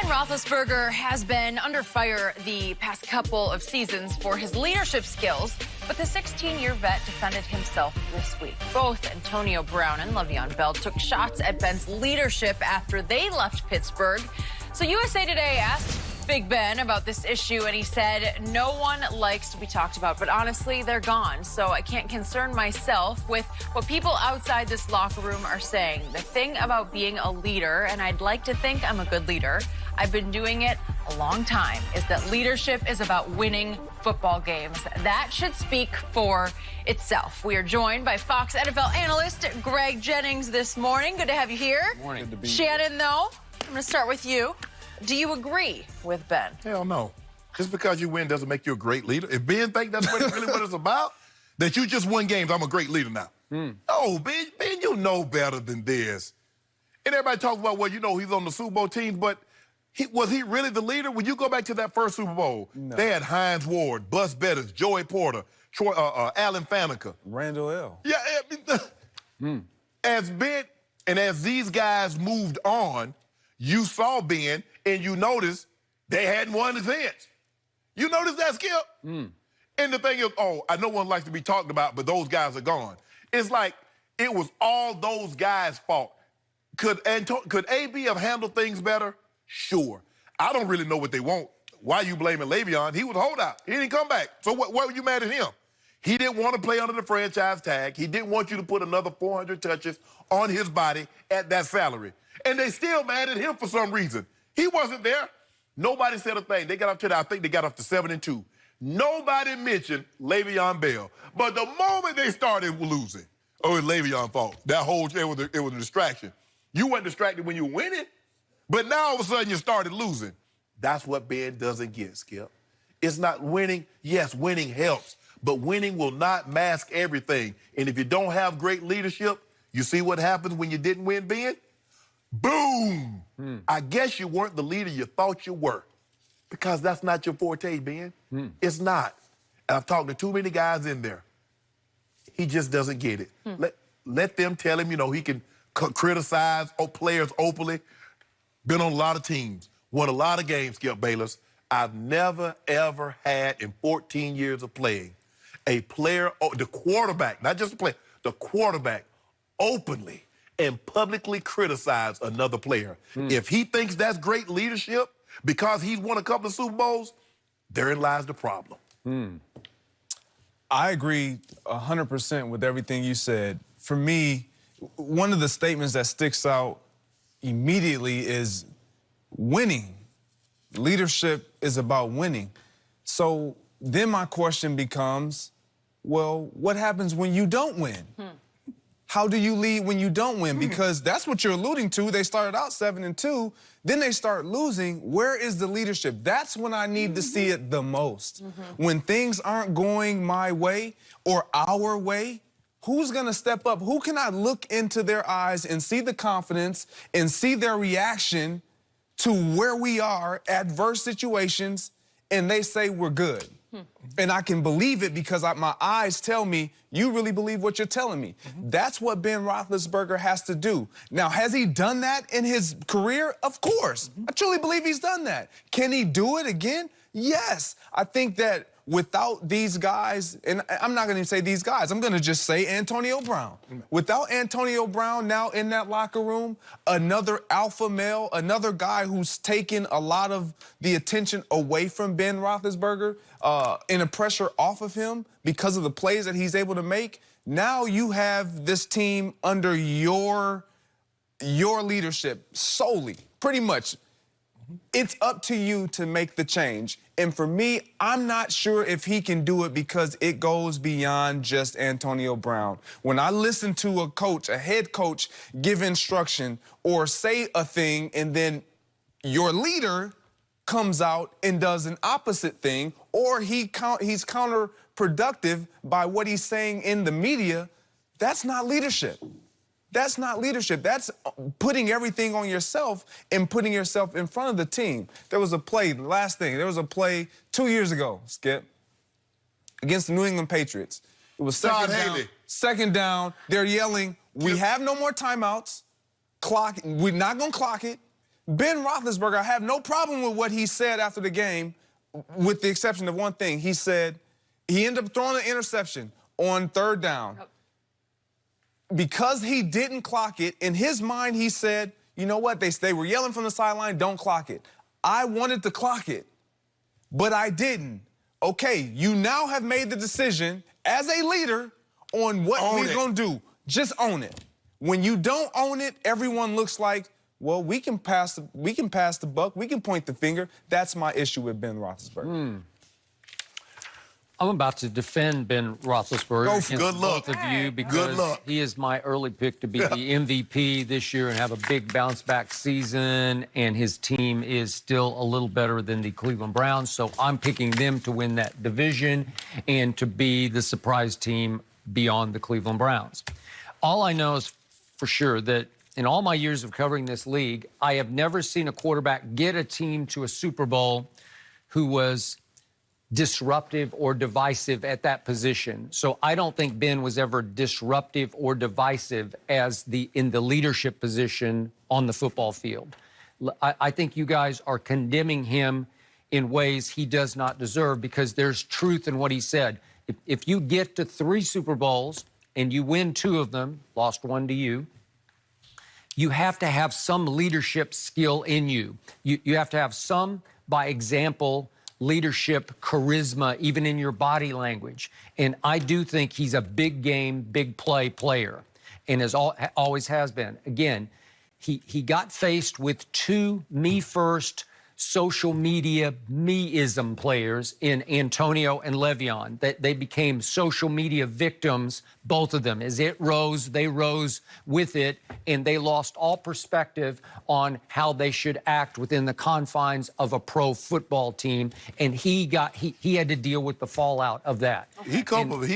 Ben Roethlisberger has been under fire the past couple of seasons for his leadership skills, but the 16-year vet defended himself this week. Both Antonio Brown and Le'Veon Bell took shots at Ben's leadership after they left Pittsburgh. So USA Today asked Big Ben about this issue, and he said, no one likes to be talked about, but honestly, they're gone. So I can't concern myself with what people outside this locker room are saying. The thing about being a leader, and I'd like to think I'm a good leader, I've been doing it a long time, is that leadership is about winning football games. That should speak for itself. We are joined by Fox NFL analyst Greg Jennings this morning. Good to have you here. Good morning. Good to be Shannon, though, I'm going to start with you. Do you agree with Ben? Hell no. Just because you win doesn't make you a great leader. If Ben thinks that's really what it's about, that you just won games, I'm a great leader now. No, Ben, you know better than this. And everybody talks about, well, you know, he's on the Super Bowl team, but was he really the leader? When you go back to that first Super Bowl, they had Hines Ward, Bus Bettis, Joey Porter, Alan Faneca. Randall L. Yeah, as Ben and as these guys moved on, you saw Ben and you noticed they hadn't won since. You noticed that, Skip? And the thing is, I know one likes to be talked about, but those guys are gone. It's like it was all those guys' fault. Could AB have handled things better? Sure. I don't really know what they want. Why you blaming Le'Veon? He was a holdout. He didn't come back. So what were you mad at him? He didn't want to play under the franchise tag. He didn't want you to put another 400 touches on his body at that salary. And they still mad at him for some reason. He wasn't there. Nobody said a thing. They got up to, I think they got up to 7-2. Nobody mentioned Le'Veon Bell. But the moment they started losing, it's Le'Veon's fault. That whole, it was a distraction. You weren't distracted when you were winning, but now all of a sudden you started losing. That's what Ben doesn't get, Skip. It's not winning. Yes, winning helps, but winning will not mask everything. And if you don't have great leadership, you see what happens when you didn't win, Ben? Boom! I guess you weren't the leader you thought you were, because that's not your forte, Ben. It's not. And I've talked to too many guys in there. He just doesn't get it. Let them tell him, you know, he can criticize players openly. Been on a lot of teams, won a lot of games, Skip Bayless. I've never, ever had in 14 years of playing a player, the quarterback, not just a player, the quarterback openly and publicly criticize another player. If he thinks that's great leadership because he's won a couple of Super Bowls, therein lies the problem. I agree 100% with everything you said. For me, one of the statements that sticks out immediately is winning. Leadership is about winning. So then my question becomes, well, what happens when you don't win? How do you lead when you don't win? Because that's what you're alluding to. They started out 7-2, then they start losing. Where is the leadership? That's when I need to see it the most. When things aren't going my way or our way, who's going to step up? Who can I look into their eyes and see the confidence and see their reaction to where we are, adverse situations, and they say we're good? And I can believe it because my eyes tell me, you really believe what you're telling me. That's what Ben Roethlisberger has to do. Now, has he done that in his career? Of course. I truly believe he's done that. Can he do it again? Yes. I think that without these guys, and I'm not going to say these guys, I'm going to just say Antonio Brown. Without Antonio Brown now in that locker room, another alpha male, another guy who's taken a lot of the attention away from Ben Roethlisberger and the pressure off of him because of the plays that he's able to make, now you have this team under your leadership solely, pretty much. It's up to you to make the change. And for me, I'm not sure if he can do it because it goes beyond just Antonio Brown. When I listen to a coach, a head coach, give instruction or say a thing, and then your leader comes out and does an opposite thing, or he's counterproductive by what he's saying in the media, that's not leadership. That's not leadership. That's putting everything on yourself and putting yourself in front of the team. There was a play, the last thing, there was a play 2 years ago, Skip, against the New England Patriots. It was second down. They're yelling, we have no more timeouts. We're not going to clock it. Ben Roethlisberger, I have no problem with what he said after the game, with the exception of one thing. He said he ended up throwing an interception on 3rd down. Because he didn't clock it, in his mind he said, you know what, they were yelling from the sideline, don't clock it. I wanted to clock it, but I didn't. Okay, you now have made the decision as a leader on what we're going to do. Just own it. When you don't own it, everyone looks like, well, we can pass the buck, we can point the finger. That's my issue with Ben Roethlisberger. I'm about to defend Ben Roethlisberger against Good luck. both of you because he is my early pick to be the MVP this year and have a big bounce-back season, and his team is still a little better than the Cleveland Browns, so I'm picking them to win that division and to be the surprise team beyond the Cleveland Browns. All I know is for sure that in all my years of covering this league, I have never seen a quarterback get a team to a Super Bowl who was disruptive or divisive at that position. So I don't think Ben was ever disruptive or divisive in the leadership position on the football field. I think you guys are condemning him in ways he does not deserve because there's truth in what he said. If you get to 3 Super Bowls and you win 2 of them, lost 1 to you, you have to have some leadership skill in you. You have to have some, by example, leadership, charisma, even in your body language. And I do think he's a big game, big play player, and always has been. Again, he got faced with 2 me-first social media me-ism players in Antonio and Le'Veon. They became social media victims, both of them. As it rose, they rose with it, and they lost all perspective on how they should act within the confines of a pro football team. And he had to deal with the fallout of that. He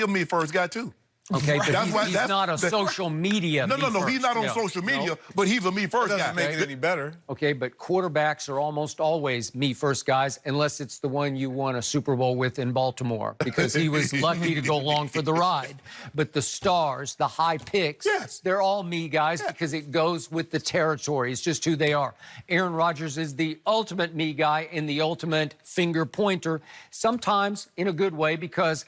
a me-first guy, too. Okay, but he's not a social media. No, he's not on social media, but he's a me-first guy. Doesn't make it any better. Okay, but quarterbacks are almost always me-first guys, unless it's the one you won a Super Bowl with in Baltimore, because he was lucky to go along for the ride. But the stars, the high picks, they're all me guys because it goes with the territory. It's just who they are. Aaron Rodgers is the ultimate me guy and the ultimate finger pointer, sometimes in a good way because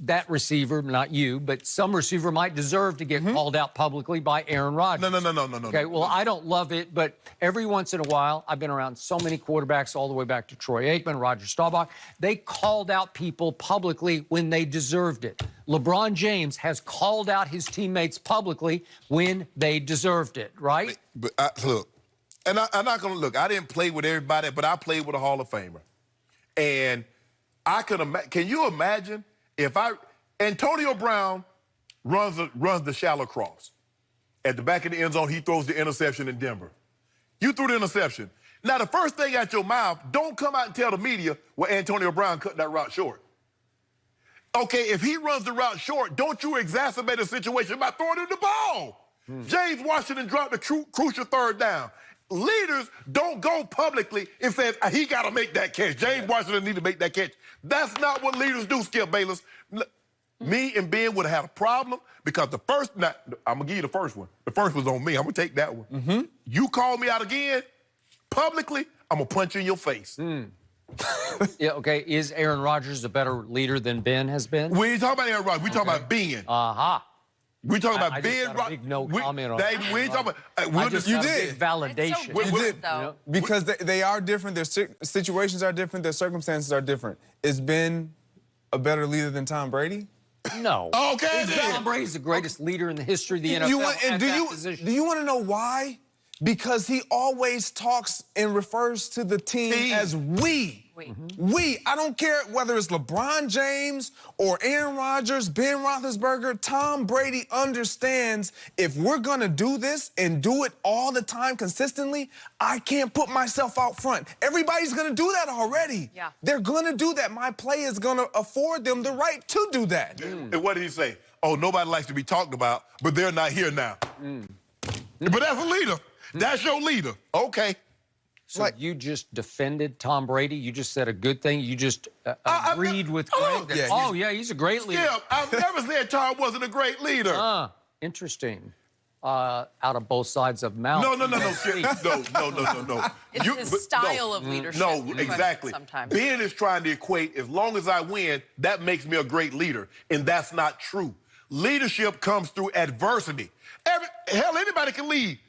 that receiver, not you, but some receiver might deserve to get called out publicly by Aaron Rodgers. No. Okay, well, I don't love it, but every once in a while, I've been around so many quarterbacks all the way back to Troy Aikman, Roger Staubach. They called out people publicly when they deserved it. LeBron James has called out his teammates publicly when they deserved it, right? But look, and I'm not going to look. I didn't play with everybody, but I played with a Hall of Famer. And can you imagine if Antonio Brown runs the shallow cross. At the back of the end zone, he throws the interception in Denver. You threw the interception. Now, the first thing out your mouth, don't come out and tell the media, well, Antonio Brown cut that route short. Okay, if he runs the route short, don't you exacerbate the situation by throwing him the ball. James Washington dropped the crucial 3rd down. Leaders don't go publicly and say, he got to make that catch. James Washington need to make that catch. That's not what leaders do, Skip Bayless. Me and Ben would have had a problem because I'm going to give you the first one. The first was on me. I'm going to take that one. You call me out again, publicly, I'm going to punch you in your face. Yeah, okay. Is Aaron Rodgers a better leader than Ben has been? We ain't talking about Aaron Rodgers. We talking about Ben. We talking about Ben Rodgers. No comment on that. We ain't talking about. You did validation. So You did, though. because they are different. Their situations are different. Their circumstances are different. Is Ben a better leader than Tom Brady? No. Okay, then. Tom Brady's the greatest leader in the history of the NFL. Do you want to know why? Because he always talks and refers to the team as we. We. I don't care whether it's LeBron James or Aaron Rodgers, Ben Roethlisberger. Tom Brady understands if we're going to do this and do it all the time consistently, I can't put myself out front. Everybody's going to do that already. Yeah. They're going to do that. My play is going to afford them the right to do that. And what did he say? Oh, nobody likes to be talked about, but they're not here now. But that's a leader. That's your leader. Okay. So you just defended Tom Brady? You just said a good thing? You just agreed with Greg? Yeah, he's a great leader. Yeah, I've never said Tom wasn't a great leader. Interesting. out of both sides of mouth. No. It's his style of leadership. No, exactly. Sometimes. Ben is trying to equate, as long as I win, that makes me a great leader. And that's not true. Leadership comes through adversity. Hell, anybody can lead.